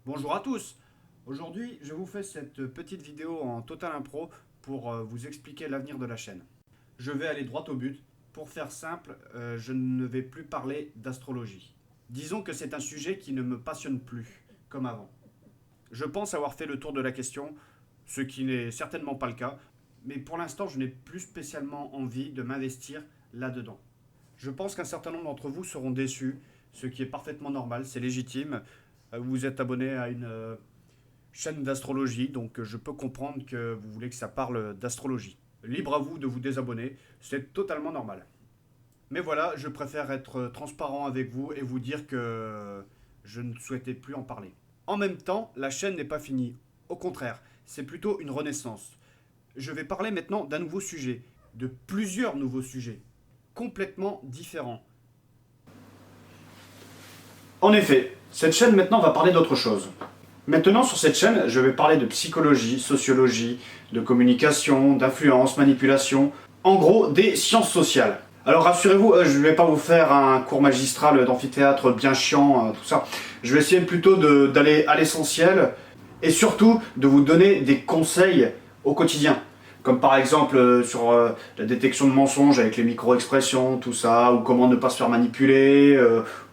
Bonjour à tous. Aujourd'hui, je vous fais cette petite vidéo en total impro pour vous expliquer l'avenir de la chaîne. Je vais aller droit au but. Pour faire simple, je ne vais plus parler d'astrologie. Disons que c'est un sujet qui ne me passionne plus, comme avant. Je pense avoir fait le tour de la question, ce qui n'est certainement pas le cas, mais pour l'instant, je n'ai plus spécialement envie de m'investir là-dedans. Je pense qu'un certain nombre d'entre vous seront déçus, ce qui est parfaitement normal, c'est légitime. Vous êtes abonné à une chaîne d'astrologie, donc je peux comprendre que vous voulez que ça parle d'astrologie. Libre à vous de vous désabonner, c'est totalement normal. Mais voilà, je préfère être transparent avec vous et vous dire que je ne souhaitais plus en parler. En même temps, la chaîne n'est pas finie. Au contraire, c'est plutôt une renaissance. Je vais parler maintenant d'un nouveau sujet, de plusieurs nouveaux sujets, complètement différents. En effet, cette chaîne maintenant va parler d'autre chose. Maintenant sur cette chaîne, je vais parler de psychologie, sociologie, de communication, d'influence, manipulation, en gros des sciences sociales. Alors rassurez-vous, je ne vais pas vous faire un cours magistral d'amphithéâtre bien chiant, tout ça. Je vais essayer plutôt d'aller à l'essentiel et surtout de vous donner des conseils au quotidien. Comme par exemple sur la détection de mensonges avec les micro-expressions, tout ça, ou comment ne pas se faire manipuler,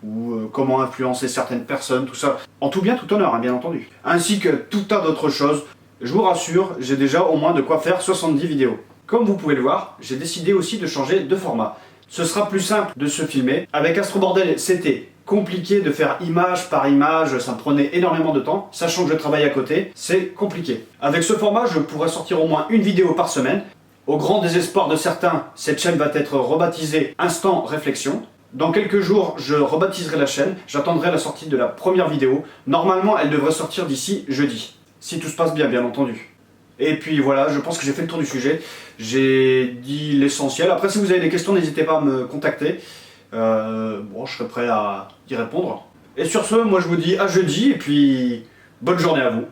ou comment influencer certaines personnes, tout ça. En tout bien, tout honneur, hein, bien entendu. Ainsi que tout tas d'autres choses. Je vous rassure, j'ai déjà au moins de quoi faire 70 vidéos. Comme vous pouvez le voir, j'ai décidé aussi de changer de format. Ce sera plus simple de se filmer. Avec Astro Bordel, c'était compliqué de faire image par image, ça me prenait énormément de temps, sachant que je travaille à côté, c'est compliqué. Avec ce format, je pourrais sortir au moins une vidéo par semaine. Au grand désespoir de certains, cette chaîne va être rebaptisée Instant Réflexion. Dans quelques jours, je rebaptiserai la chaîne, j'attendrai la sortie de la première vidéo. Normalement, elle devrait sortir d'ici jeudi. Si tout se passe bien, bien entendu. Et puis voilà, je pense que j'ai fait le tour du sujet. J'ai dit l'essentiel. Après, si vous avez des questions, n'hésitez pas à me contacter. Bon, je serai prêt à y répondre. Et sur ce, moi je vous dis à jeudi, et puis bonne journée à vous.